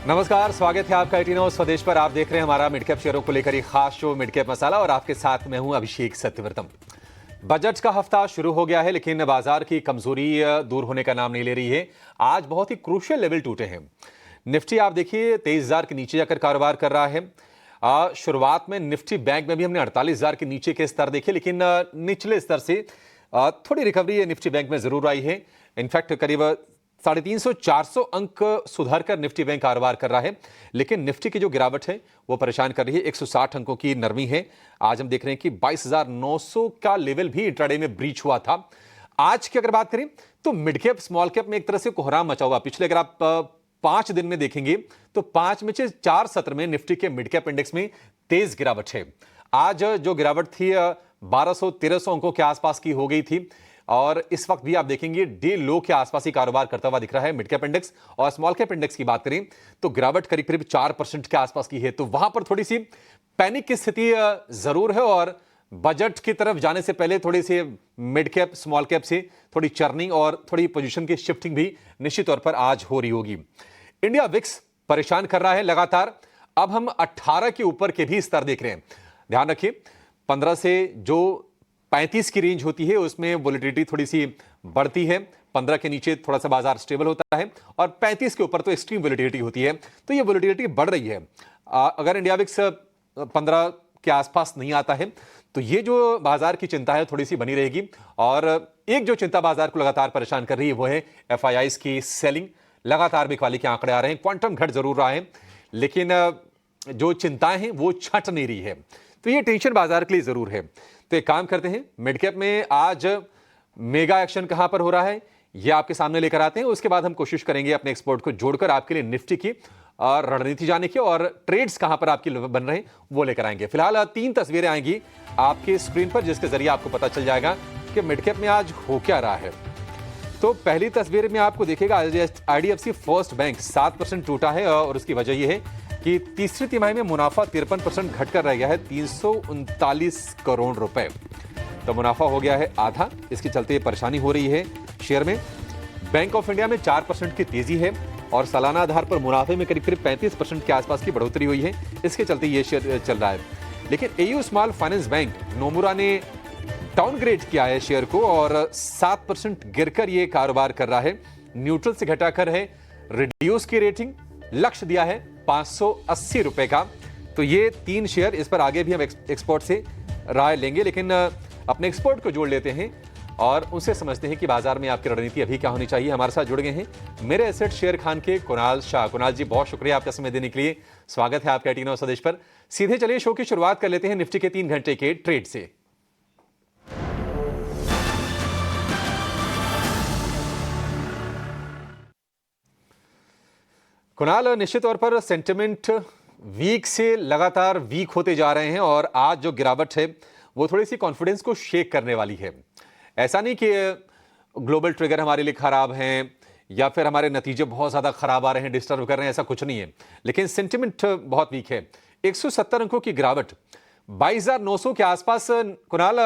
नमस्कार, स्वागत है आपका 18 स्वदेश पर। आप देख रहे हैं हमारा मिडकैप शेयरों को लेकर एक खास शो मिडकैप मसाला और आपके साथ मैं हूं अभिषेक सत्यव्रतम। बजट का हफ्ता शुरू हो गया है, लेकिन बाजार की कमजोरी दूर होने का नाम नहीं ले रही है। आज बहुत ही क्रूशियल लेवल टूटे हैं। निफ्टी आप देखिए 23,000 के नीचे जाकर कारोबार कर रहा है। शुरुआत में निफ्टी बैंक में भी हमने 48,000 के नीचे के स्तर देखे, लेकिन निचले स्तर से थोड़ी रिकवरी निफ्टी बैंक में जरूर आई है। इनफैक्ट करीब 350-400 अंक सुधार कर निफ्टी बैंक कारोबार कर रहा है, लेकिन निफ्टी की जो गिरावट है वो परेशान कर रही है। 160 अंकों की नरमी है। आज हम देख रहे हैं कि 22,900 का लेवल भी इंट्राडे में ब्रीच हुआ था। आज की अगर बात करें तो मिड कैप स्मॉल कैप में एक तरह से कोहराम मचा हुआ। पिछले अगर आप 5 दिन में देखेंगे तो 5 में से 4 सत्र में निफ्टी के मिड कैप इंडेक्स में तेज गिरावट है। आज जो गिरावट थी 1200-1300 अंकों के आसपास की हो गई थी और इस वक्त भी आप देखेंगे डे लो के आसपास ही कारोबार करता हुआ दिख रहा है मिड कैप इंडेक्स। और स्मॉल कैप इंडेक्स की बात करें तो गिरावट करीब करीब 4% के आसपास की है। तो वहां पर थोड़ी सी पैनिक की स्थिति जरूर है और बजट की तरफ जाने से पहले थोड़ी सी मिड कैप स्मॉल कैप से थोड़ी चर्निंग और थोड़ी पोजीशन की शिफ्टिंग भी निश्चित तौर पर आज हो रही होगी। इंडिया विक्स परेशान कर रहा है लगातार। अब हम 18 के ऊपर के भी स्तर देख रहे हैं। ध्यान रखिए 15 से जो 35 की रेंज होती है उसमें वोलेटिलिटी थोड़ी सी बढ़ती है। 15 के नीचे थोड़ा सा बाजार स्टेबल होता है और 35 के ऊपर तो एक्सट्रीम वोलेटिलिटी होती है। तो ये वोलेटिलिटी बढ़ रही है। अगर इंडिया विक्स 15 के आसपास नहीं आता है तो ये जो बाजार की चिंता है थोड़ी सी बनी रहेगी। और एक जो चिंता बाजार को लगातार परेशान कर रही है वो है एफआईआईज की सेलिंग। लगातार बिकवाली के आंकड़े आ रहे हैं। क्वांटम घट जरूर रहा है, लेकिन जो चिंताएं हैं वो छट नहीं रही है। तो ये टेंशन बाजार के लिए जरूर है। तो एक काम करते हैं, मिड कैप में आज मेगा एक्शन कहां पर हो रहा है ये आपके सामने लेकर आते हैं। उसके बाद हम कोशिश करेंगे अपने एक्सपोर्ट को जोड़कर आपके लिए निफ्टी की रणनीति जाने की और ट्रेड्स कहां पर आपकी बन रहे हैं वो लेकर आएंगे। फिलहाल 3 तस्वीरें आएंगी आपके स्क्रीन पर जिसके जरिए आपको पता चल जाएगा कि मिड कैप में आज हो क्या रहा है। तो पहली तस्वीर में आपको देखेगा आईडीएफसी फर्स्ट बैंक 7% टूटा है और उसकी वजह यह है कि तीसरी तिमाही में मुनाफा 53% घटकर रह गया है 339 करोड़ रुपए। तो मुनाफा हो गया है आधा। इसके चलते परेशानी हो रही है शेयर में। बैंक ऑफ इंडिया में 4% की तेजी है और सालाना आधार पर मुनाफे में करीब करीब 35% के आसपास की बढ़ोतरी हुई है। इसके चलते ये शेयर चल रहा है। लेकिन AU small finance bank Nomura ने डाउनग्रेड किया है शेयर को और 7% गिरकर ये कारोबार कर रहा है। न्यूट्रल से घटाकर है रिड्यूस की रेटिंग। लक्ष्य दिया है 580 रुपए का। तो ये 3 शेयर, इस पर आगे भी हम एक्सपोर्ट से राय लेंगे, लेकिन अपने एक्सपोर्ट को जोड़ लेते हैं और उनसे समझते हैं कि बाजार में आपकी रणनीति अभी क्या होनी चाहिए। हमारे साथ जुड़ गए हैं मेरे एसेट शेयर खान के कुणाल शाह। कुणाल जी, बहुत शुक्रिया आपका समय देने के लिए। स्वागत है आपका 18 स्वदेश पर। सीधे चलिए शो की शुरुआत कर लेते हैं निफ्टी के 3 घंटे के ट्रेड से। कुणाल, निश्चित तौर पर सेंटिमेंट वीक से लगातार वीक होते जा रहे हैं और आज जो गिरावट है वो थोड़ी सी कॉन्फिडेंस को शेक करने वाली है। ऐसा नहीं कि ग्लोबल ट्रिगर हमारे लिए खराब हैं या फिर हमारे नतीजे बहुत ज्यादा खराब आ रहे हैं, डिस्टर्ब कर रहे हैं, ऐसा कुछ नहीं है। लेकिन सेंटिमेंट बहुत वीक है। 170 अंकों की गिरावट, 22,900 के आसपास। कुणाल,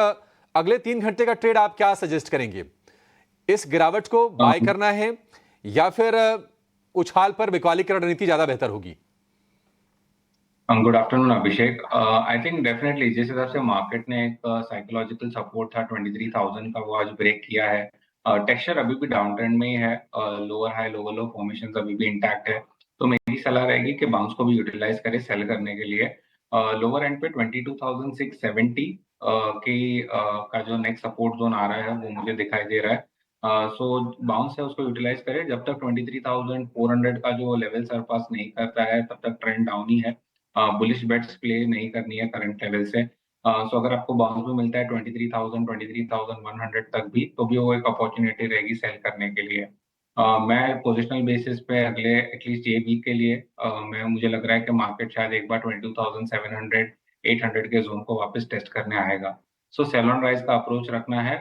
अगले 3 घंटे का ट्रेड आप क्या सजेस्ट करेंगे? इस गिरावट को बाय करना है या फिर उछाल पर बिकवाली की रणनीति ज्यादा बेहतर होगी? Good afternoon Abhishek. I think definitely जिस हिसाब से मार्केट ने एक साइकोलॉजिकल सपोर्ट था 23,000 का वो आज ब्रेक किया है। टेक्सचर अभी भी डाउन ट्रेंड में ही है। लोअर हाई लोअर लो फॉर्मेशन अभी भी इंटैक्ट है। तो मेरी सलाह रहेगी कि बाउंस को भी यूटिलाइज करे सेल करने के लिए। लोअर एंड पे 22,670 का जो नेक्स्ट सपोर्ट जोन आ रहा है वो मुझे दिखाई दे रहा है। सो बाउंस है उसको यूटिलाइज करें। जब तक 23,400 का जो लेवल सरपास नहीं करता है तब तक ट्रेंड डाउन ही है। बुलिश बेट्स प्ले नहीं करनी है करंट लेवल से। सो अगर आपको बाउंस भी मिलता है 23,000 23,100 तक भी तो भी वो एक अपॉर्चुनिटी रहेगी सेल करने के लिए। मैं पोजिशनल बेसिस पे अगले एटलीस्ट ये वीक के लिए मैं मुझे लग रहा है कि मार्केट शायद एक बार 22,700 800 के जोन को वापस टेस्ट करने आएगा। सो सेल ऑन राइज का अप्रोच रखना है।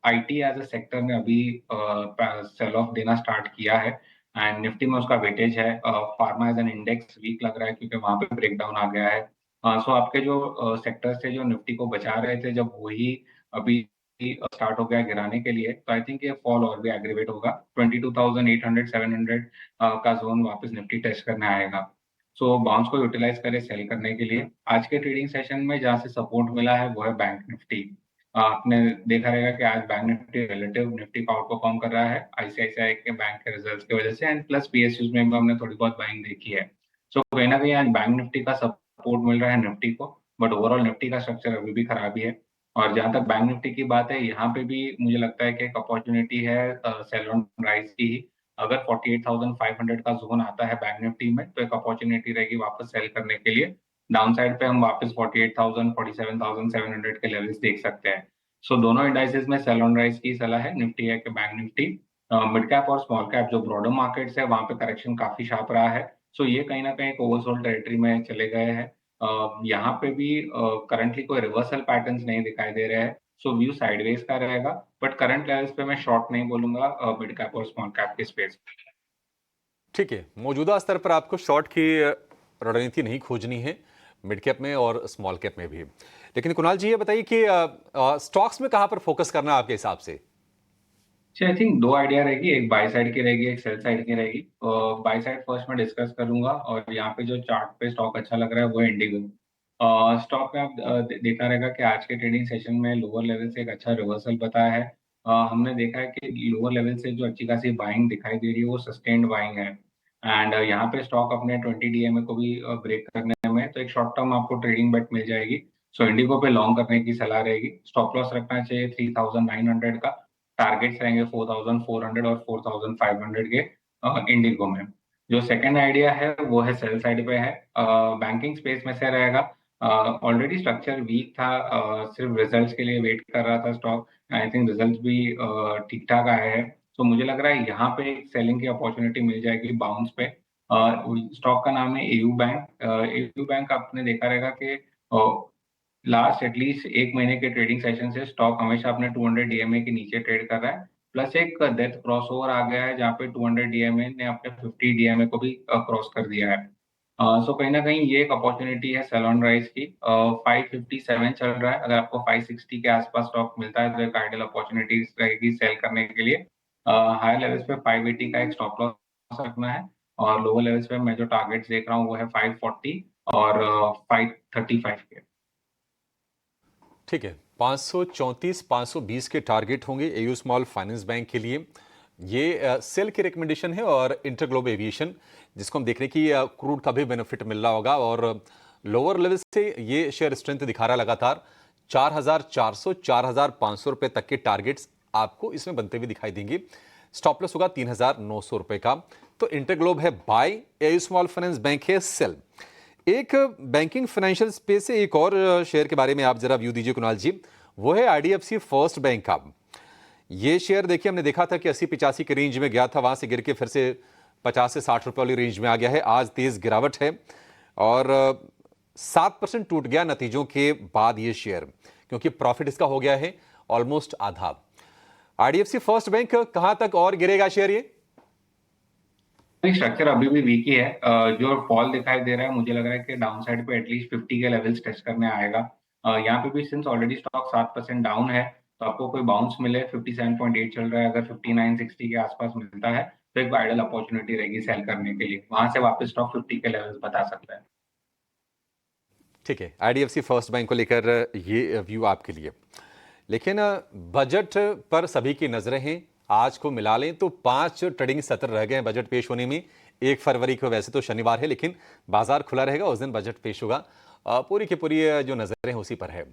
आईटी एज अ सेक्टर ने अभी सेल ऑफ देना स्टार्ट किया है एंड निफ्टी में उसका वेटेज है। Pharma as an index weak लग रहा है क्योंकि वहां पे ब्रेकडाउन आ गया है। सो आपके जो सेक्टर्स थे जो निफ्टी को बचा रहे थे जब वही अभी स्टार्ट हो गया है गिराने के लिए, तो आई थिंक ये फॉल और भी एग्रीवेट होगा। 22,800 700 का जोन वापस निफ्टी टेस्ट करने आएगा। सो बाउंस को यूटिलाइज करे सेल करने के लिए। आज के ट्रेडिंग सेशन में जहाँ से सपोर्ट मिला है वो है बैंक निफ्टी। आपने देखा रहेगा कि आज बैंक निफ्टी रिलेटिव निफ्टी को आउट परफॉर्म कर रहा है आईसीआईसीआई के बैंक के रिजल्ट्स की वजह से, एंड प्लस पीएसयूज में भी हमने थोड़ी बहुत बाइंग देखी है। सो कहीं ना कहीं आज बैंक निफ्टी का सपोर्ट मिल रहा है निफ्टी को, बट ओवरऑल निफ्टी का स्ट्रक्चर अभी भी खराब ही है। और जहाँ तक बैंक निफ्टी की बात है, यहाँ पे भी मुझे लगता है कि एक अपॉर्चुनिटी है सेल ऑन राइज की ही। अगर 48,500 का जोन आता है बैंक निफ्टी में, तो एक अपॉर्चुनिटी रहेगी वापस सेल करने के लिए। डाउन साइड पे हम वापस 48,000 47,700 के लेवल्स देख सकते हैं। सो दोनों इंडाइसेस में सेल ऑन राइज की सलाह है, निफ्टी है कि बैंक निफ्टी। मिड कैप और स्मॉल कैप जो ब्रॉडर मार्केट्स है, वहां पे करेक्शन काफी शार्प रहा है। सो ये कहीं ना कहीं एक ओवरसोल्ड टेरिटरी में चले गए हैं। यहाँ पे भी करंटली कोई रिवर्सल पैटर्न्स नहीं दिखाई दे रहे हैं। सो व्यू साइडवेज का रहेगा, बट करंट लेवल्स पे मैं शॉर्ट नहीं बोलूंगा मिड कैप और स्मॉल कैप के स्पेस। ठीक है, मौजूदा स्तर पर आपको शॉर्ट की रणनीति नहीं खोजनी है, मिड कैप में और स्मॉल कैप में भी। लेकिन कुणाल जी ये बताइए कि स्टॉक्स में कहां पर फोकस करना है आपके हिसाब से? आई थिंक दो आइडिया रहेगी, एक बाय साइड की रहेगी, एक सेल साइड की रहेगी। बाय साइड फर्स्ट मैं डिस्कस करूंगा, और यहाँ पे जो चार्ट पे स्टॉक अच्छा लग रहा है वो है इंडिगो। स्टॉक में आप देखा रहेगा कि आज के ट्रेडिंग सेशन में लोअर लेवल से एक अच्छा रिवर्सल बताया है। हमने देखा है कि लोअर लेवल से जो अच्छी खासी बाइंग दिखाई दे रही है वो सस्टेन्ड बाइंग है। एंड यहाँ पे स्टॉक अपने 20 डीएमए को भी ब्रेक करने में, तो एक शॉर्ट टर्म आपको ट्रेडिंग बेट मिल जाएगी। सो इंडिगो पे लॉन्ग करने की सलाह रहेगी। स्टॉप लॉस रखना चाहिए 3,900 का। टारगेट्स रहेंगे 4,400 और 4,500 के इंडिगो में। जो सेकंड आइडिया है वो है सेल साइड पे है, बैंकिंग स्पेस में से रहेगा। ऑलरेडी स्ट्रक्चर वीक था, सिर्फ रिजल्ट्स के लिए वेट कर रहा था स्टॉक। आई थिंक रिजल्ट्स भी ठीक ठाक आए हैं। तो मुझे लग रहा है यहाँ पे एक सेलिंग की अपॉर्चुनिटी मिल जाएगी बाउंस पे। स्टॉक का नाम है एयू बैंक। एयू बैंक आपने देखा रहेगा कि लास्ट एटलीस्ट एक महीने के ट्रेडिंग सेशन से स्टॉक हमेशा अपने 200 डीएमए के नीचे ट्रेड कर रहा है। प्लस एक डेथ क्रॉसओवर आ गया है जहाँ पे 200 डीएमए ने अपने 50 डीएमए को भी क्रॉस कर दिया है। सो कहीं ना कहीं ये एक अपॉर्चुनिटी है सेल ऑन राइज की। 557 चल रहा है, अगर आपको 560 के आसपास स्टॉक मिलता है तो एक आइडियल अपॉर्चुनिटी रहेगी सेल करने के लिए। हायर लेवल्स पे 580 का एक स्टॉप लॉस रखना है, और लोअर लेवल्स पे मैं जो टारगेट्स देख रहा हूँ वो है 540 और 535 के। ठीक है, 534 520 के टारगेट होंगे एयू स्मॉल फाइनेंस बैंक के लिए। ये सेल की रिकमेंडेशन है, और इंटरग्लोब एविएशन जिसको हम देख रहे हैं कि क्रूड का भी बेनिफिट मिल रहा होगा, और लोअर लेवल से ये शेयर स्ट्रेंथ दिखा रहा है लगातार। 4,400 4,500 रुपए तक के टारगेट्स आपको इसमें बनते हुए दिखाई देंगे। स्टॉप लॉस होगा 3,900 रुपए का। तो इंटरग्लोब है buy, AU small finance bank है सेल। एक बैंकिंग फाइनेंशियल स्पेस से एक और शेयर के बारे में आप जरा व्यू दीजिए कुणाल जी, वो है आईडीएफसी फर्स्ट बैंक का। ये शेयर देखिए, हमने देखा था कि 80-85 के रेंज में गया था, वहां से गिर के फिर से 50 से 60 रुपए वाली रेंज में आ गया है। आज तेज गिरावट है, और 7% टूट गया नतीजों के बाद ये शेयर, क्योंकि प्रॉफिट इसका हो गया है ऑलमोस्ट आधा। आईडीएफसी फर्स्ट बैंक कहां तक और गिरेगा शेयर ये? स्ट्रक्चर अभी भी वीक ही है। जो फॉल दिखाई दे रहा है मुझे लग रहा है कि डाउन साइड पे एटलीस्ट 50 के लेवल्स टेस्ट करने आएगा। यहाँ पे भी सिंस ऑलरेडी स्टॉक 7% डाउन है, तो आपको कोई बाउंस मिले 57.8 चल रहा है, अगर 59-60 के आसपास मिलता है तो एक आइडल अपॉर्चुनिटी रहेगी सेल करने के लिए। वहां से वापस स्टॉक 50 के लेवल्स बता सकता है। ठीक है, आईडीएफसी फर्स्ट बैंक को लेकर ये व्यू आपके लिए। लेकिन बजट पर सभी की नजरें हैं। आज को मिला लें तो 5 ट्रेडिंग सत्र रह गए हैं बजट पेश होने में। 1 फरवरी को वैसे तो शनिवार है, लेकिन बाजार खुला रहेगा, उस दिन बजट पेश होगा। पूरी की पूरी जो नजरें हैं उसी पर है।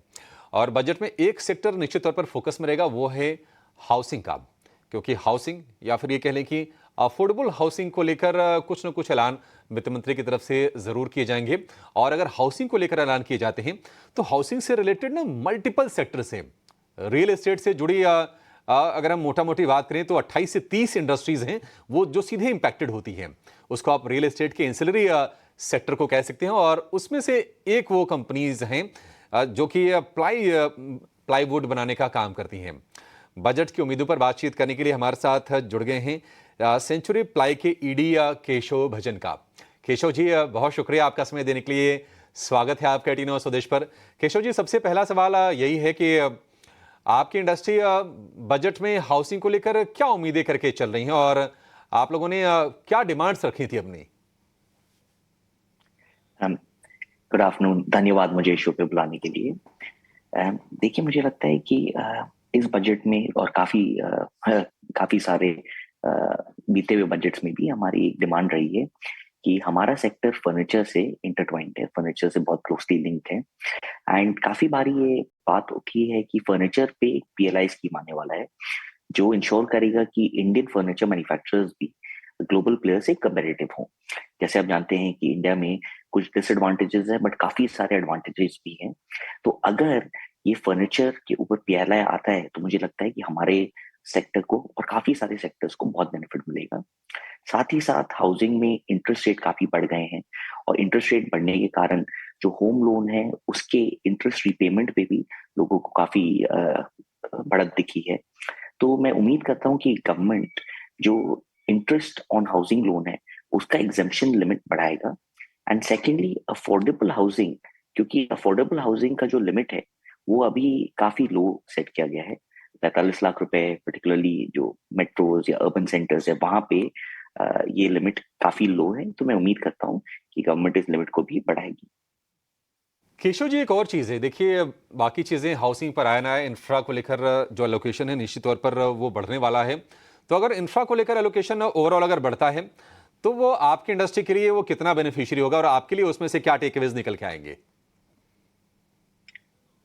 और बजट में एक सेक्टर निश्चित तौर पर फोकस में रहेगा, वो है हाउसिंग का। क्योंकि हाउसिंग, या फिर ये कह लें कि अफोर्डेबल हाउसिंग को लेकर कुछ न कुछ ऐलान वित्त मंत्री की तरफ से जरूर किए जाएंगे। और अगर हाउसिंग को लेकर ऐलान किए जाते हैं तो हाउसिंग से रिलेटेड ना मल्टीपल सेक्टर से, रियल एस्टेट से जुड़ी अगर हम मोटा मोटी बात करें तो 28 से 30 इंडस्ट्रीज हैं वो जो सीधे इंपैक्टेड होती हैं। उसको आप रियल एस्टेट के एंसिलरी सेक्टर को कह सकते हैं, और उसमें से एक वो कंपनीज हैं जो कि प्लाईवुड बनाने का काम करती हैं। बजट की उम्मीदों पर बातचीत करने के लिए हमारे साथ जुड़ गए हैं सेंचुरी प्लाई के ईडी केशव भजन का। केशव जी, बहुत शुक्रिया आपका समय देने के लिए। स्वागत है आपका 18 स्वदेश पर। केशव जी, सबसे पहला सवाल यही है कि आपकी इंडस्ट्री बजट में हाउसिंग को लेकर क्या उम्मीदें करके चल रही हैं और आप लोगों ने क्या डिमांड्स रखी थी अपनी? गुड आफ्टरनून, धन्यवाद मुझे इस शो पे बुलाने के लिए। देखिए, मुझे लगता है कि इस बजट में और काफी सारे अ, बीते हुए बजट्स में भी हमारी एक डिमांड रही है कि हमारा सेक्टर फर्नीचर से इंटरट्वाइंड है, फर्नीचर से बहुत क्लोजली लिंक्ड है। एंड काफी बारी ये बात उठी है कि फर्नीचर पे एक पीएलआई स्कीम आने वाला है जो इंश्योर करेगा कि इंडियन फर्नीचर मैन्युफैक्चरर्स भी ग्लोबल प्लेयर से कंपेरेटिव हों। जैसे आप जानते हैं कि इंडिया में कुछ डिसएडवांटेजेस है बट काफी सारे एडवांटेजेस भी हैं। तो अगर ये फर्नीचर के ऊपर पीएलआई आता है तो मुझे लगता है कि हमारे सेक्टर को और काफी सारे सेक्टर्स को बहुत बेनिफिट मिलेगा। साथ ही साथ हाउसिंग में इंटरेस्ट रेट काफी बढ़ गए हैं और इंटरेस्ट रेट बढ़ने के कारण जो होम लोन है उसके इंटरेस्ट रिपेमेंट पे भी लोगों को काफी बढ़त दिखी है। तो मैं उम्मीद करता हूँ कि गवर्नमेंट जो इंटरेस्ट ऑन हाउसिंग लोन है उसका एग्जेम्पशन लिमिट बढ़ाएगा। एंड सेकेंडली अफोर्डेबल हाउसिंग, क्योंकि अफोर्डेबल हाउसिंग का जो लिमिट है वो अभी काफी लो सेट किया गया है, 45 लाख रुपए, पर्टिकुलरली जो मेट्रोज या अर्बन सेंटर्स है वहां पे ये लिमिट काफी लो है। तो मैं उम्मीद करता हूँ कि गवर्नमेंट इस लिमिट को भी बढ़ाएगी। केशव जी, एक और चीज़ है, देखिए बाकी चीज़ें हाउसिंग पर आया ना है, इंफ्रा को लेकर जो एलोकेशन है निश्चित तौर पर वो बढ़ने वाला है। तो अगर इंफ्रा को लेकर एलोकेशन ओवरऑल अगर बढ़ता है तो वो आपकी इंडस्ट्री के लिए वो कितना बेनिफिशियरी होगा और आपके लिए उसमें से क्या टेकअवेज निकल के आएंगे?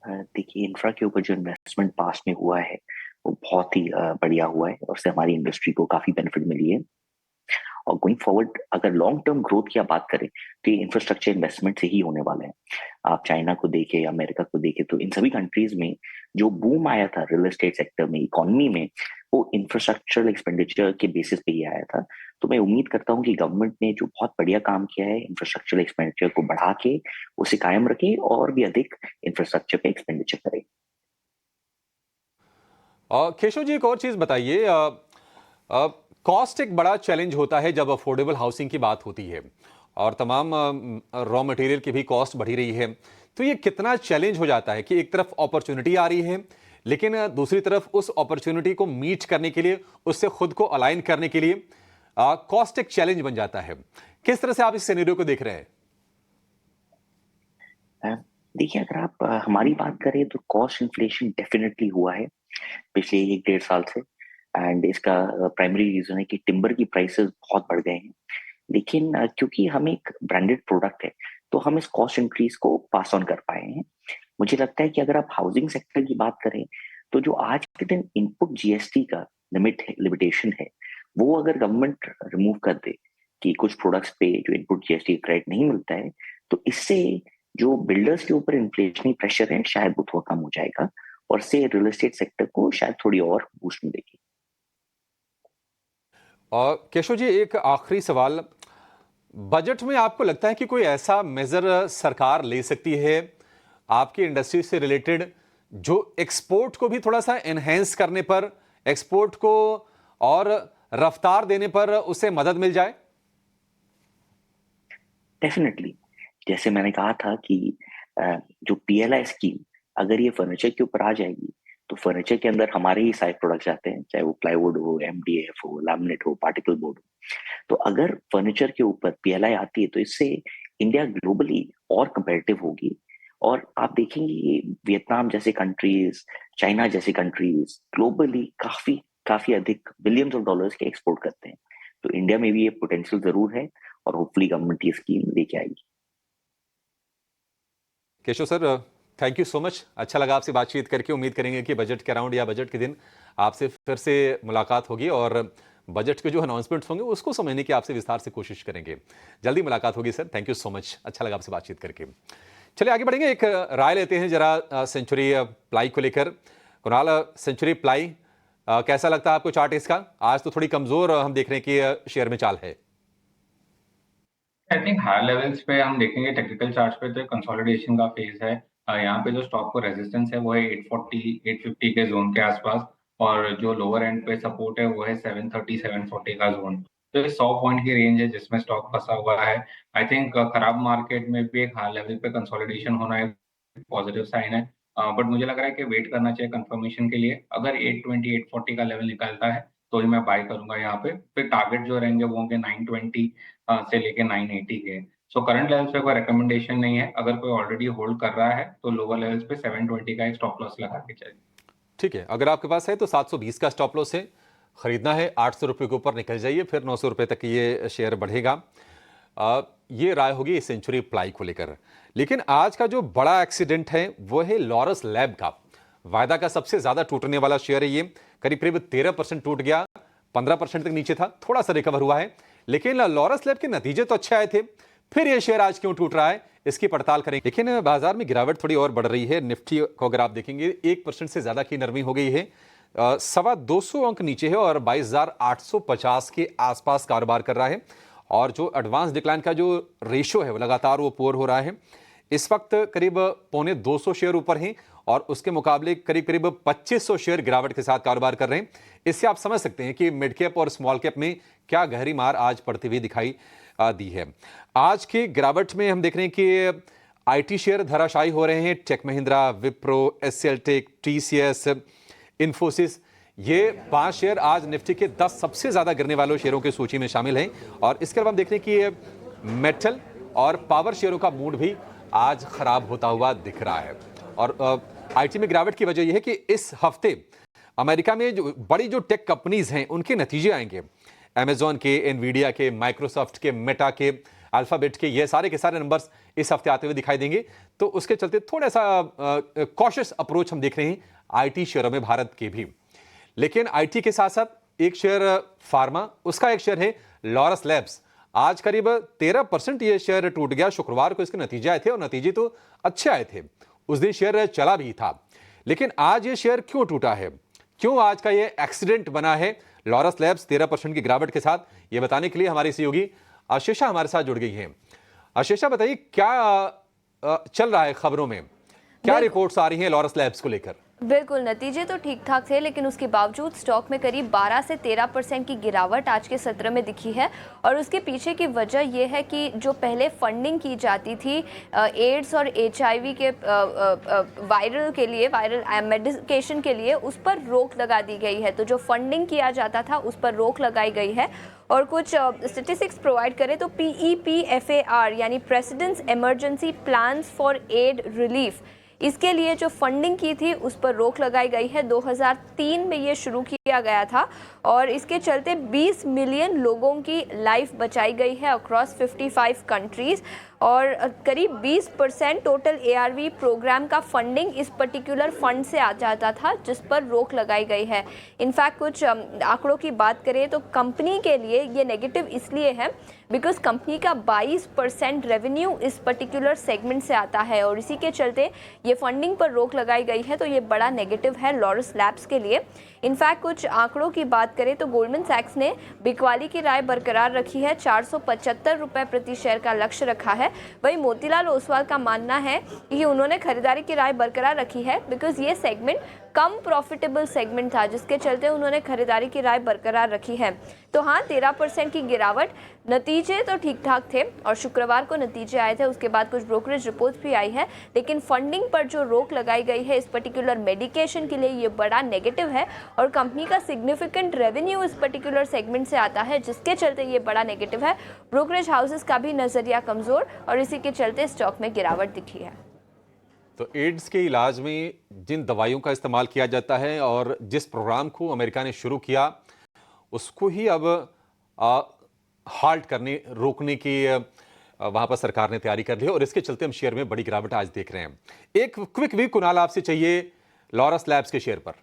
देखिए, इंफ्रा के ऊपर जो इन्वेस्टमेंट पास में हुआ है वो बहुत ही बढ़िया हुआ है और उससे हमारी इंडस्ट्री को काफी बेनिफिट मिली है। और गोइंग फॉरवर्ड अगर लॉन्ग टर्म ग्रोथ की आप बात करें तो ये इंफ्रास्ट्रक्चर इन्वेस्टमेंट से ही होने वाला है। आप चाइना को देखें या अमेरिका को देखें तो इन सभी कंट्रीज में जो बूम आया था रियल एस्टेट सेक्टर में, इकोनॉमी में, वो इंफ्रास्ट्रक्चरल एक्सपेंडिचर के बेसिस पे ही आया था। तो मैं उम्मीद करता हूँ कि गवर्नमेंट ने जो बहुत बढ़िया काम किया है इंफ्रास्ट्रक्चरल एक्सपेंडिचर को बढ़ा के उसे कायम रखे और भी अधिक इंफ्रास्ट्रक्चर पे एक्सपेंडिचर करे। केशव जी, एक और चीज़ बताइए, कॉस्ट एक बड़ा चैलेंज होता है जब अफोर्डेबल हाउसिंग की बात होती है और तमाम रॉ मटेरियल की भी कॉस्ट बढ़ी रही है। तो ये कितना चैलेंज हो जाता है कि एक तरफ अपॉर्चुनिटी आ रही है लेकिन दूसरी तरफ उस अपॉर्चुनिटी को मीट करने के लिए, उससे खुद को अलाइन करने के लिए कॉस्ट एक चैलेंज बन जाता है। किस तरह से आप इस सिनेरियो को देख रहे हैं? देखिए, अगर आप हमारी बात करें तो कॉस्ट इन्फ्लेशन डेफिनेटली हुआ है पिछले 1 डेढ़ साल से। एंड इसका प्राइमरी रीजन है कि टिम्बर की प्राइसेस बहुत बढ़ गए हैं। लेकिन क्योंकि हम एक ब्रांडेड प्रोडक्ट है तो हम इस कॉस्ट इंक्रीज को पास ऑन कर पाए हैं। मुझे लगता है कि अगर आप हाउसिंग सेक्टर की बात करें तो जो आज के दिन इनपुट जीएसटी का लिमिटेशन है वो अगर गवर्नमेंट रिमूव कर दे कि कुछ प्रोडक्ट्स पे जो इनपुट जीएसटी क्रेडिट नहीं मिलता है तो इससे जो बिल्डर्स के ऊपर इन्फ्लेशनरी प्रेशर है शायद वो थोड़ा कम हो जाएगा और से रियल एस्टेट सेक्टर को शायद थोड़ी और बूस्ट मिलेगी। और केशव जी, एक आखिरी सवाल, बजट में आपको लगता है कि कोई ऐसा मेजर सरकार ले सकती है आपकी इंडस्ट्री से रिलेटेड जो एक्सपोर्ट को भी थोड़ा सा एनहेंस करने पर, एक्सपोर्ट को और रफ्तार देने पर उसे मदद मिल जाए? डेफिनेटली, जैसे मैंने कहा था कि जो पीएलआई स्कीम अगर ये फर्नीचर के ऊपर आ जाएगी तो फर्नीचर के अंदर हमारे ही सारे प्रोडक्ट्स आते हैं, चाहे वो प्लाईवुड हो, एमडीएफ हो, लैमिनेट हो, पार्टिकल बोर्ड हो। तो अगर फर्नीचर के ऊपर पीएलआई आती है तो इससे इंडिया ग्लोबली और कंपेटिटिव होगी। और आप देखेंगे ये वियतनाम जैसे कंट्रीज, चाइना जैसे कंट्रीज ग्लोबली काफी काफी अधिक बिलियंस ऑफ डॉलर्स के एक्सपोर्ट करते हैं। तो इंडिया में भी ये पोटेंशियल जरूर है और होपफुली गवर्नमेंट ये स्कीम लेके आएगी। Keshav sir, thank you so much, अच्छा लगा आपसे बातचीत करके। उम्मीद करेंगे कि बजट के अराउंड या बजट के दिन आपसे फिर से मुलाकात होगी और बजट के जो अनाउंसमेंट्स होंगे उसको समझने की आपसे विस्तार से कोशिश करेंगे। जल्दी मुलाकात होगी sir, thank you so much, अच्छा लगा आपसे बातचीत करके। चलिए आगे बढ़ेंगे, एक राय लेते हैं जरा सेंचुरी प्लाई को लेकर। कुणाल, सेंचुरी प्लाई कैसा लगता है आपको चार्ट इसका? आज तो थोड़ी कमजोर हम देख रहे हैं कि शेयर में चाल है। आई थिंक हायर लेवल्स पे हम देखेंगे टेक्निकल चार्ट्स पे तो कंसोलिडेशन का फेज है। यहाँ पे जो स्टॉक को रेजिस्टेंस है वो है 840 850 के जोन के आसपास, और जो लोअर एंड पे सपोर्ट है वो है 730 740 का जोन। तो ये 100 पॉइंट की रेंज है जिसमें स्टॉक फंसा हुआ है। आई थिंक खराब मार्केट में भी एक हाई लेवल पे कंसोलिडेशन होना एक पॉजिटिव साइन है। बट मुझे लग रहा है कि वेट करना चाहिए कंफर्मेशन के लिए। अगर 820 840 का लेवल निकलता है तो ही मैं बाय करूंगा यहाँ पे। फिर टारगेट जो रहेंगे वो होंगे 920 से लेके 980 के। सो करंट लेवल्स पे कोई रिकमेंडेशन नहीं है। अगर कोई ऑलरेडी होल्ड कर रहा है तो लोअर लेवल्स पे 720 का एक स्टॉप लॉस लगा के चाहिए। ठीक है, अगर आपके पास है तो 720 का स्टॉप लॉस है, खरीदना है 800 रुपये के ऊपर निकल जाइए, फिर 900 रुपये तक ये शेयर बढ़ेगा। ये राय होगी सेंचुरी प्लाई को लेकर। लेकिन आज का जो बड़ा एक्सीडेंट है वो है लॉरस लैब का। वायदा का सबसे ज्यादा टूटने वाला शेयर है ये, करीब करीब 13% टूट गया, 15% तक नीचे था, थोड़ा सा रिकवर हुआ है। लेकिन लॉरस लैब के नतीजे तो अच्छे आए थे, फिर ये शेयर आज क्यों टूट रहा है इसकी पड़ताल करेंगे। लेकिन बाजार में गिरावट थोड़ी और बढ़ रही है। निफ्टी को अगर आप देखेंगे 1% से ज्यादा की नरमी हो गई है, 250 अंक नीचे है और 22,850 के आसपास कारोबार कर रहा है। और जो एडवांस डिक्लाइन का जो रेशो है वो लगातार वो पुअर हो रहा है। इस वक्त करीब 250 शेयर ऊपर हैं और उसके मुकाबले करीब करीब 2500 शेयर गिरावट के साथ कारोबार कर रहे हैं। इससे आप समझ सकते हैं कि मिड कैप और स्मॉल कैप में क्या गहरी मार आज पड़ती हुई दिखाई दी है। आज की गिरावट में हम देख रहे हैं कि आईटी शेयर धराशायी हो रहे हैं। टेक महिंद्रा, विप्रो, एसएलटेक, टीसीएस, इन्फोसिस, ये 5 शेयर आज निफ्टी के 10 सबसे ज्यादा गिरने वालों शेयरों की सूची में शामिल हैं। और इसके अलावा हम देख रहे हैं कि मेटल और पावर शेयरों का मूड भी आज खराब होता हुआ दिख रहा है। और आईटी में गिरावट की वजह यह है कि इस हफ्ते अमेरिका में जो बड़ी जो टेक कंपनीज हैं उनके नतीजे आएंगे। अमेजॉन के, एनवीडिया के, माइक्रोसॉफ्ट के, मेटा के, अल्फाबेट के, ये सारे के सारे नंबर्स इस हफ्ते आते हुए दिखाई देंगे। तो उसके चलते थोड़ा सा कॉशियस अप्रोच हम देख रहे हैं आईटी शेयरों में भारत के भी। लेकिन आईटी के साथ साथ एक शेयर फार्मा, उसका एक शेयर है लॉरस लैब्स। आज करीब 13% ये शेयर टूट गया। शुक्रवार को इसके नतीजे आए थे और नतीजे तो अच्छे आए थे, उस दिन शेयर चला भी था। लेकिन आज ये शेयर क्यों टूटा है, क्यों आज का ये एक्सीडेंट बना है लॉरस लैब्स 13% की गिरावट के साथ, ये बताने के लिए हमारी सहयोगी आशीषा हमारे साथ जुड़ गई हैं। आशीषा, बताइए क्या चल रहा है खबरों में, क्या रिपोर्ट्स आ रही हैं लॉरस लैब्स को लेकर? बिल्कुल, नतीजे तो ठीक ठाक थे, लेकिन उसके बावजूद स्टॉक में करीब 12 से 13% की गिरावट आज के सत्र में दिखी है। और उसके पीछे की वजह यह है कि जो पहले फंडिंग की जाती थी एड्स और एचआईवी के वायरल के लिए, वायरल मेडिकेशन के लिए, उस पर रोक लगा दी गई है। तो जो फंडिंग किया जाता था उस पर रोक लगाई गई है। और कुछ स्टेटिस्टिक्स प्रोवाइड करें तो PEPFAR यानी president's emergency plans for aid relief, इसके लिए जो फंडिंग की थी उस पर रोक लगाई गई है। 2003 में ये शुरू किया गया था और इसके चलते 20 मिलियन लोगों की लाइफ बचाई गई है अक्रॉस 55 कंट्रीज़। और करीब 20% टोटल ARV प्रोग्राम का फंडिंग इस पर्टिकुलर फंड से आ जाता था जिस पर रोक लगाई गई है। इनफैक्ट कुछ आंकड़ों की बात करें तो कंपनी के लिए ये नेगेटिव इसलिए है बिकॉज कंपनी का 22% रेवेन्यू इस पर्टिकुलर सेगमेंट से आता है और इसी के चलते ये फंडिंग पर रोक लगाई गई है। तो ये बड़ा नेगेटिव है लॉरस लैब्स के लिए। इनफैक्ट कुछ आंकड़ों की बात करें तो गोल्डमैन सैक्स ने बिकवाली की राय बरकरार रखी है, 475 रुपये प्रति शेयर का लक्ष्य रखा है। वहीं मोतीलाल ओसवाल का मानना है कि उन्होंने खरीदारी की राय बरकरार रखी है बिकॉज ये सेगमेंट कम प्रॉफिटेबल सेगमेंट था जिसके चलते उन्होंने खरीदारी की राय बरकरार रखी है। तो हाँ, 13% की गिरावट, नतीजे तो ठीक ठाक थे और शुक्रवार को नतीजे आए थे, उसके बाद कुछ ब्रोकरेज रिपोर्ट भी आई है, लेकिन फंडिंग पर जो रोक लगाई गई है इस पर्टिकुलर मेडिकेशन के लिए ये बड़ा नेगेटिव है और कंपनी का सिग्निफिकेंट रेवेन्यू इस पर्टिकुलर सेगमेंट से आता है जिसके चलते ये बड़ा नेगेटिव है। ब्रोकरेज हाउसेस का भी नजरिया कमजोर और इसी के चलते स्टॉक में गिरावट दिखी है। तो एड्स के इलाज में जिन दवाइयों का इस्तेमाल किया जाता है और जिस प्रोग्राम को अमेरिका ने शुरू किया उसको ही अब हाल्ट करने, रोकने की वहां पर सरकार ने तैयारी कर ली और इसके चलते हम शेयर में बड़ी गिरावट आज देख रहे हैं। एक क्विक व्यू कुणाल आपसे चाहिए लॉरस लैब्स के शेयर पर।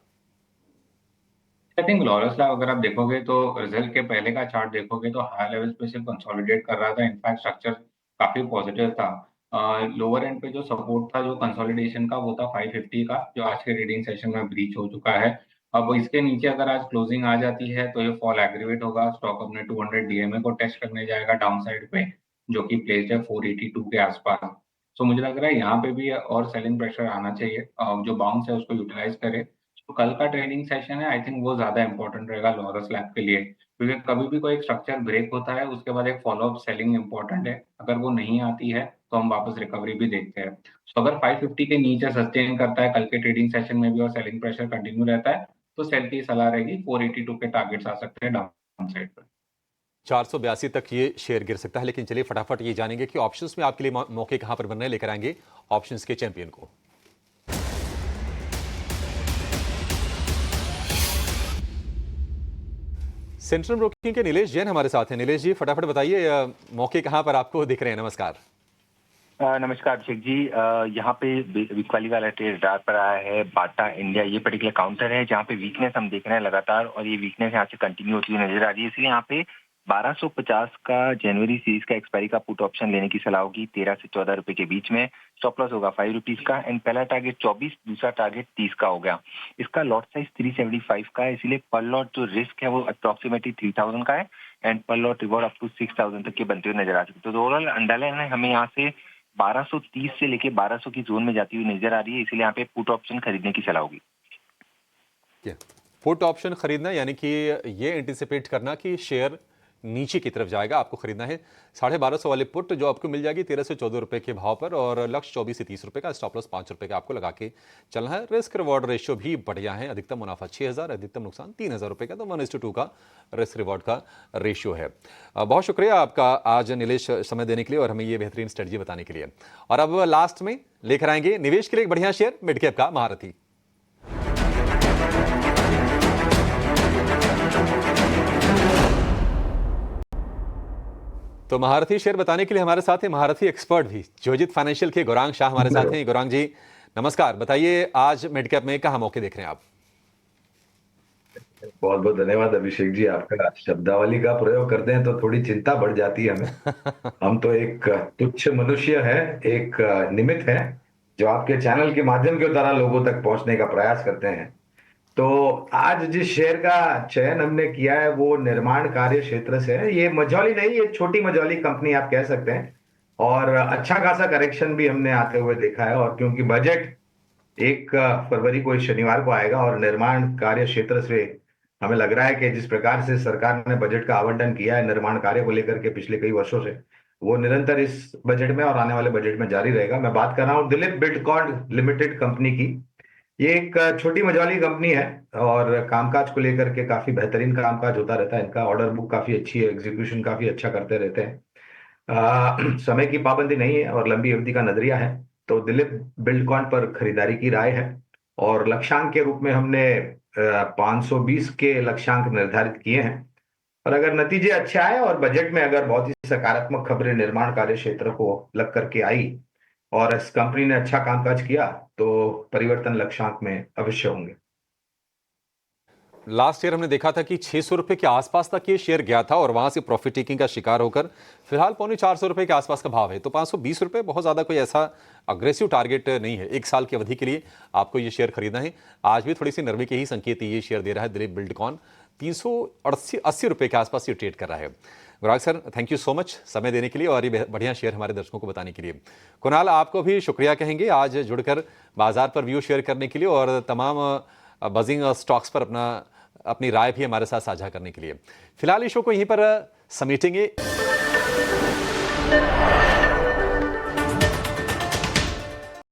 आई थिंक लॉरस लैब अगर आप देखोगे तो रिजल्ट के पहले का चार्ट देखोगे तो हाई लेवल्स पे सिर्फ कंसोलिडेट कर रहा था। इनफैक्ट स्ट्रक्चर काफी पॉजिटिव था। लोअर एंड पे जो सपोर्ट था जो कंसोलिडेशन का वो था 550 का, जो आज के रीडिंग सेशन में ब्रीच हो चुका है। अब इसके नीचे अगर आज क्लोजिंग आ जाती है तो ये फॉल एग्रीवेट होगा। स्टॉक अपने 200 DMA को टेस्ट करने जाएगा डाउन साइड पे, जो कि प्लेस्ड है 482 के आसपास। सो मुझे लग रहा है यहाँ पे भी और सेलिंग प्रेशर आना चाहिए, जो बाउंस है उसको यूटिलाइज करे। तो कल का ट्रेडिंग सेशन है, आई थिंक वो ज्यादा इंपॉर्टेंट रहेगा लॉरस लैब के लिए, क्योंकि कभी भी कोई एक स्ट्रक्चर ब्रेक होता है उसके बाद एक फॉलोअप सेलिंग इंपॉर्टेंट है। अगर वो नहीं आती है तो हम वापस रिकवरी भी देखते हैं। सो अगर 550 के नीचे सस्टेन करता है कल के ट्रेडिंग सेशन में भी और सेलिंग प्रेशर कंटिन्यू रहता है तो सेल की सलाह रहेगी। 482 के टारगेट्स आ सकते हैं डाउन साइड पर। 482 तक ये शेयर गिर सकता है, लेकिन चलिए फटाफट ये जानेंगे कि ऑप्शंस में आपके लिए मौके कहां पर बन रहे हैं। लेकर आएंगे ऑप्शंस के चैंपियन को। सेंट्रल ब्रोकिंग के नीलेश जैन हमारे साथ हैं। नीलेश जी फटाफट बताइए मौके कहां पर आपको दिख रहे हैं। नमस्कार। नमस्कार अभिषेक जी। यहाँ पे वीक वाली वाला ट्रेड रडार पर आया है बाटा इंडिया। ये पर्टिकुलर काउंटर है जहाँ पे वीकनेस हम देख रहे हैं लगातार, और ये वीकनेस यहाँ से कंटिन्यू होती हुई नजर आ रही है। इसलिए यहाँ पे 1250 का जनवरी सीरीज का एक्सपायरी का पुट ऑप्शन लेने की सलाह होगी 13 से 14 रुपए के बीच में। स्टॉप लॉस होगा 5 रुपीज का एंड पहला टारगेट 24, दूसरा टारगेट 30 का हो गया। इसका लॉट साइज 375 का है, इसीलिए पर लॉट जो रिस्क है वो अप्रोक्सीमेटली 3000 का है एंड पर लॉट रिवॉर्ड अप टू 6000 तक के बनते हुए नजर आ सकते। तो ओवरऑल अंडरलाइन है हमें यहाँ से 1230 से लेके 1200 की जोन में जाती हुई नजर आ रही है, इसलिए यहाँ पे पुट ऑप्शन खरीदने की सलाह होगी। पुट ऑप्शन खरीदना यानी कि ये एंटिसिपेट करना कि शेयर नीचे की तरफ जाएगा, आपको खरीदना है 1250 वाले पुट जो आपको मिल जाएगी 13 से 14 रुपए के भाव पर, और लक्ष्य 24 से 30 रुपए का, स्टॉप लॉस 5 रुपए का आपको लगा के चलना है। रिस्क रिवॉर्ड रेशियो भी बढ़िया है, अधिकतम मुनाफा 6000, अधिकतम नुकसान 3000 रुपए का, तो 1:2 का रिस्क रिवॉर्ड का रेशियो है। बहुत शुक्रिया आपका आज नीलेश समय देने के लिए और हमें ये बेहतरीन स्ट्रेटजी बताने के लिए। और अब लास्ट में लेकर आएंगे निवेश के लिए एक बढ़िया शेयर मिड कैप का महारथी। तो महारथी शेयर बताने के लिए हमारे साथ हैं महारथी एक्सपर्ट भी जोजित फाइनेंशियल के गौरांग शाह हमारे साथ हैं। गौरांग जी नमस्कार, बताइए आज मिड कैप में कहां मौके देख रहे हैं आप? बहुत बहुत धन्यवाद अभिषेक जी, आपका शब्दावली का प्रयोग करते हैं तो थोड़ी चिंता बढ़ जाती है हमें। हम तो एक तुच्छ मनुष्य है, एक निमित्त है जो आपके चैनल के माध्यम के द्वारा लोगों तक पहुंचने का प्रयास करते हैं। तो आज जिस शेयर का चयन हमने किया है वो निर्माण कार्य क्षेत्र से है। ये मझौली नहीं, ये छोटी मझौली कंपनी आप कह सकते हैं, और अच्छा खासा करेक्शन भी हमने आते हुए देखा है। और क्योंकि बजट 1 फरवरी को इस शनिवार को आएगा और निर्माण कार्य क्षेत्र से हमें लग रहा है कि जिस प्रकार से सरकार ने बजट का आवंटन किया है निर्माण कार्य को लेकर के पिछले कई वर्षों से, वो निरंतर इस बजट में और आने वाले बजट में जारी रहेगा। मैं बात कर रहा हूँ दिलीप बिल्डकॉन लिमिटेड कंपनी की। ये एक छोटी मझौली कंपनी है और कामकाज को लेकर के काफी बेहतरीन कामकाज होता रहता है। इनका ऑर्डर बुक काफी अच्छी है, एग्जीक्यूशन काफी अच्छा करते रहते हैं। समय की पाबंदी नहीं है और लंबी अवधि का नजरिया है। तो दिलीप बिल्डकॉन पर खरीदारी की राय है और लक्ष्यांक के रूप में हमने 520 के लक्ष्यांक निर्धारित किए हैं। और अगर नतीजे अच्छे आए और बजट में अगर बहुत ही सकारात्मक खबरें निर्माण कार्य क्षेत्र को लग करके आई और इस कंपनी ने अच्छा कामकाज किया तो परिवर्तन लक्ष्यांक में अवश्य होंगे। लास्ट ईयर हमने देखा था कि 600 रुपए के आसपास तक ये शेयर गया था और वहां से प्रॉफिट टेकिंग का शिकार होकर फिलहाल 450 रुपए के आसपास का भाव है। तो 520 रुपए बहुत ज्यादा कोई ऐसा अग्रेसिव टारगेट नहीं है। 1 साल की अवधि के लिए आपको ये शेयर खरीदना है। आज भी थोड़ी सी नरमी के ही संकेत ये शेयर दे रहा है। दिलीप बिल्डकॉन 380 रुपए के आसपास ये ट्रेड कर रहा है। Gaurang sir thank you so much समय देने के लिए और ये बढ़िया शेयर हमारे दर्शकों को बताने के लिए। कुणाल आपको भी शुक्रिया कहेंगे आज जुड़कर बाजार पर व्यू शेयर करने के लिए और तमाम बजिंग स्टॉक्स पर अपनी राय भी हमारे साथ साझा करने के लिए। फिलहाल इस शो को यहीं पर समेटेंगे।